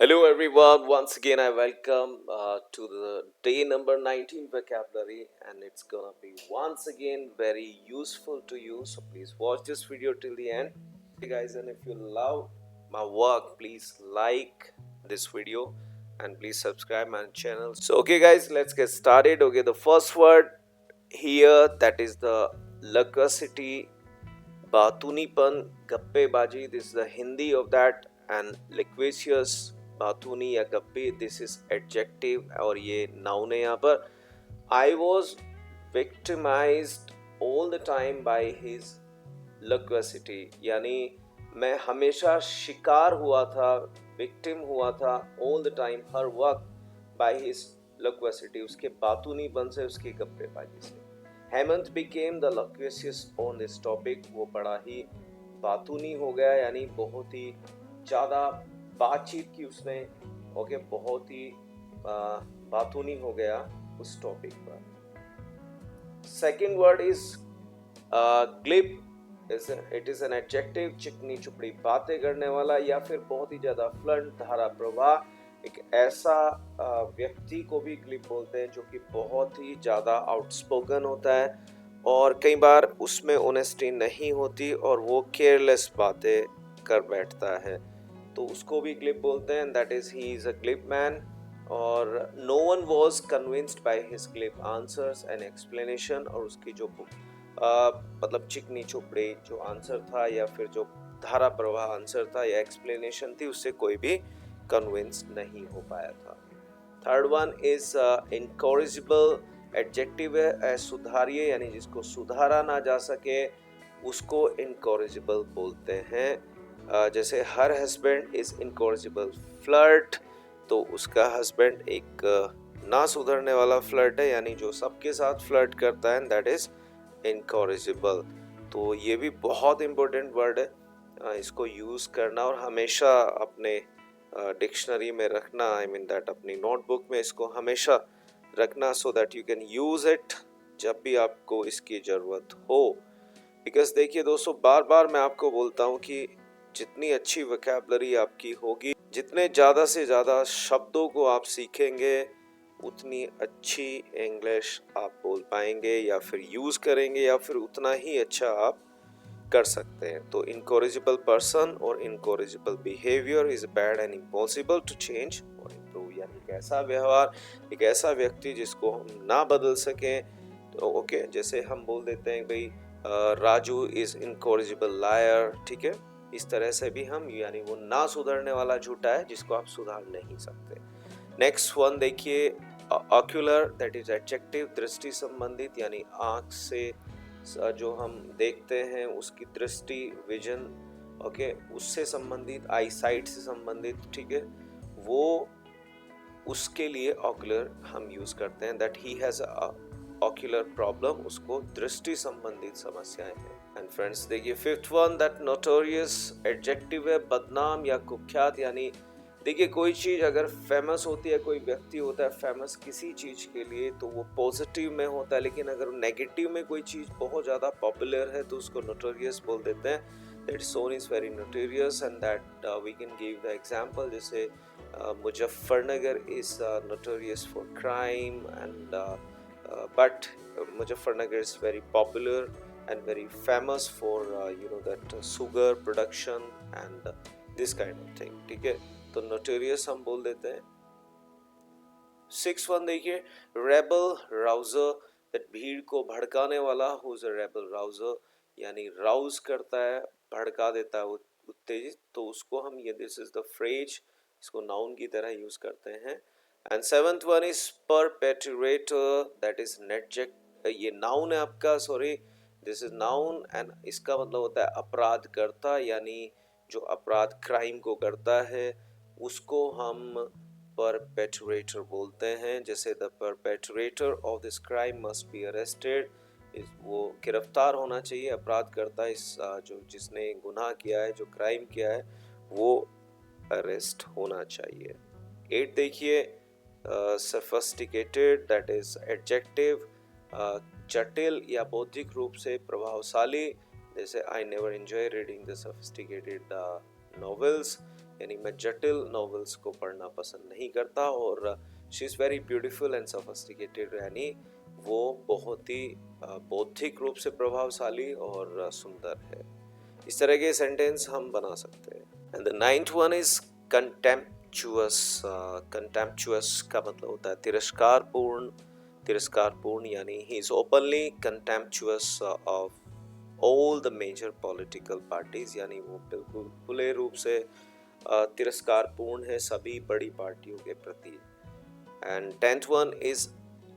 Hello everyone, once again I welcome to the day number 19 vocabulary, and it's gonna be once again very useful to you, so please watch this video till the end. Hey guys, and if you love my work, please like this video and please subscribe my channel. So okay guys, let's get started. Okay, the first word here, that is the loquacity, बातूनीपन, गप्पेबाजी. This is the Hindi of that. And loquacious, बातूनी या गप्पे, this is adjective और ये noun है यहाँ पर. I was victimised all the time by his loquacity, यानी मैं हमेशा शिकार हुआ था, विक्टिम हुआ था, ऑल द टाइम, हर वक्त, बाय हिज loquacity, उसके बातूनीपन से, उसकी गप्पेबाजी से. Hemant became the loquacious on this topic. वो बड़ा ही बातूनी हो गया, यानी बहुत ही ज़्यादा बातचीत की उसने. ओके, बहुत ही बातूनी हो गया उस टॉपिक पर. Second word is ग्लिप. It is an adjective, चिकनी चुपड़ी बातें करने वाला, या फिर बहुत ही ज़्यादा फ्लर्ट, धारा प्रवाह. एक ऐसा व्यक्ति को भी ग्लिप बोलते हैं जो कि बहुत ही ज़्यादा आउटस्पोकन होता है और कई बार उसमें ऑनेस्टी नहीं होती और वो केयरलेस बातें कर बैठता है, तो उसको भी ग्लिप बोलते हैं. That is he is a glib man. और no one was convinced by his glib answers and explanation. और उसकी जो मतलब चिकनी चुपड़ी जो आंसर था, या फिर जो धारा प्रवाह आंसर था या एक्सप्लेनेशन थी, उससे कोई भी कन्विंस नहीं हो पाया था. Third one is incorrigible. Adjective है, सुधारिये, यानी जिसको सुधारा ना जा सके उसको इनकॉरिजिबल बोलते हैं. जैसे her husband is incorrigible flirt, तो उसका हस्बैंड एक ना सुधरने वाला फ्लर्ट है, यानी जो सबके साथ फ्लर्ट करता है, दैट इज इनकॉरिजिबल. तो ये भी बहुत इम्पोर्टेंट वर्ड है, इसको यूज़ करना और हमेशा अपने डिक्शनरी में रखना. आई मीन दैट अपनी नोटबुक में इसको हमेशा रखना, so that you can use it जब भी आपको इसकी ज़रूरत हो. बिकॉज देखिए दोस्तों, बार बार मैं आपको बोलता हूँ कि जितनी अच्छी वोकैबुलरी आपकी होगी, जितने ज़्यादा से ज़्यादा शब्दों को आप सीखेंगे, उतनी अच्छी इंग्लिश आप बोल पाएंगे या फिर यूज़ करेंगे, या फिर उतना ही अच्छा आप कर सकते हैं. तो इनकॉरिजिबल पर्सन और incorrigible behaviour is bad and impossible to change और इम्प्रूव, यानी एक ऐसा व्यवहार, एक ऐसा व्यक्ति जिसको हम ना बदल सकें. तो ओके, जैसे हम बोल देते हैं भाई राजू इज इनकॉरिजिबल लायर, ठीक है, इस तरह से भी हम, यानी वो ना सुधरने वाला झूठा है जिसको आप सुधार नहीं सकते. नेक्स्ट वन देखिए, ऑक्यूलर, दैट इज एडजेक्टिव, दृष्टि संबंधित, यानी आँख से जो हम देखते हैं उसकी दृष्टि, विजन, ओके, उससे संबंधित, आई साइट से संबंधित, ठीक है, वो उसके लिए ऑक्यूलर हम यूज करते हैं. That he has ocular problem, उसको दृष्टि संबंधित समस्याएं हैं. एंड फ्रेंड्स देखिए fifth one, that notorious, adjective है, बदनाम या कुख्यात. यानी देखिए कोई चीज़ अगर फेमस होती है, कोई व्यक्ति होता है फेमस किसी चीज़ के लिए, तो वो पॉजिटिव में होता है, लेकिन अगर नेगेटिव में कोई चीज़ बहुत ज़्यादा पॉपुलर है तो उसको नोटोरियस बोल देते हैं. That son is very notorious. And that we can give the example, जैसे Muzaffarnagar is notorious for crime, and but Muzaffarnagar is very popular and very famous for that sugar production and this kind of thing, ठीक है, तो notorious हम बोल देते हैं. 6 one देखिए, rebel राउजर, that भीड़ को भड़काने वाला, हु इज अ रेबल राउजर, यानी राउज करता है, भड़का देता है, उत्तेजित, तो उसको हम ये, दिस इज द फ्रेज, इसको नाउन की तरह यूज करते हैं. And 7th one is perpetrator, that is नेटजेक्ट, ये नाउन है आपका, sorry, this is noun, and इसका मतलब होता है अपराध करता, यानी जो अपराध क्राइम को करता है उसको हम परपेट्यूरेटर बोलते हैं. जैसे the perpetrator of this crime must be arrested, वो गिरफ्तार होना चाहिए, अपराध करता है, इस जो जिसने गुनाह किया है, जो क्राइम किया है, वो अरेस्ट होना चाहिए. 8 देखिए, सफिस्टिकेटेड, दैट इज एडजेक्टिव, जटिल या बौद्धिक रूप से प्रभावशाली. जैसे I never enjoy reading the sophisticated novels, यानी मैं जटिल नॉवेल्स को पढ़ना पसंद नहीं करता, और she is very beautiful and sophisticated, यानी वो बहुत ही बौद्धिक रूप से प्रभावशाली और सुंदर है। इस तरह के सेंटेंस हम बना सकते हैं। And the ninth one is contemptuous. Contemptuous का मतलब होता है तिरस्कारपूर्ण। तिरस्कारपूर्ण यानी he is openly contemptuous of all the major political parties, यानी वो बिल्कुल खुले रूप से तिरस्कारपूर्ण है सभी बड़ी पार्टियों के प्रति। And tenth one is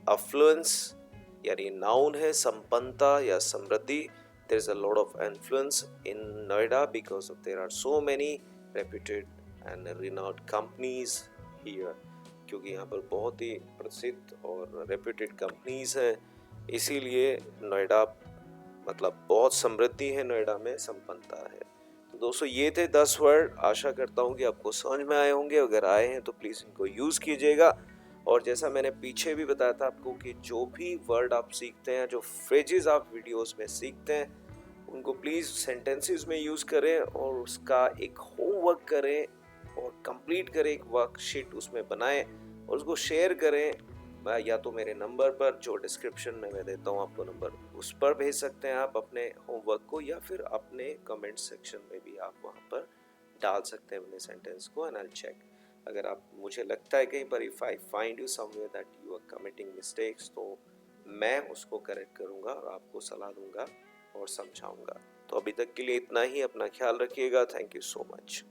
affluence, यानी नाउन है संपन्नता या समृद्धि। there is a lot of influence in Noida because of there are so many reputed and renowned companies here, क्योंकि यहाँ पर बहुत ही प्रसिद्ध और रेप्यूटेड कंपनीज हैं, इसीलिए नोएडा मतलब बहुत समृद्धि है, नोएडा में संपन्नता है। तो दोस्तों ये थे 10 वर्ड, आशा करता हूँ कि आपको समझ में आए होंगे। अगर आए हैं तो प्लीज़ इनको यूज़ कीजिएगा। और जैसा मैंने पीछे भी बताया था आपको कि जो भी वर्ड आप सीखते हैं, जो फ्रेजेस आप वीडियोस में सीखते हैं, उनको प्लीज़ सेंटेंसेस में यूज़ करें और उसका एक होमवर्क करें और कंप्लीट करें, एक वर्कशीट उसमें बनाएं और उसको शेयर करें। या तो मेरे नंबर पर जो डिस्क्रिप्शन में मैं देता हूँ आपको नंबर, उस पर भेज सकते हैं आप अपने होमवर्क को, या फिर अपने कमेंट सेक्शन में भी आप वहाँ पर डाल सकते हैं अपने सेंटेंस को, एंड आई विल चेक। अगर आप मुझे लगता है कहीं पर if I find you somewhere that you are committing mistakes, तो मैं उसको करेक्ट करूँगा और आपको सलाह दूंगा और समझाऊंगा। तो अभी तक के लिए इतना ही। अपना ख्याल रखिएगा। Thank you so much.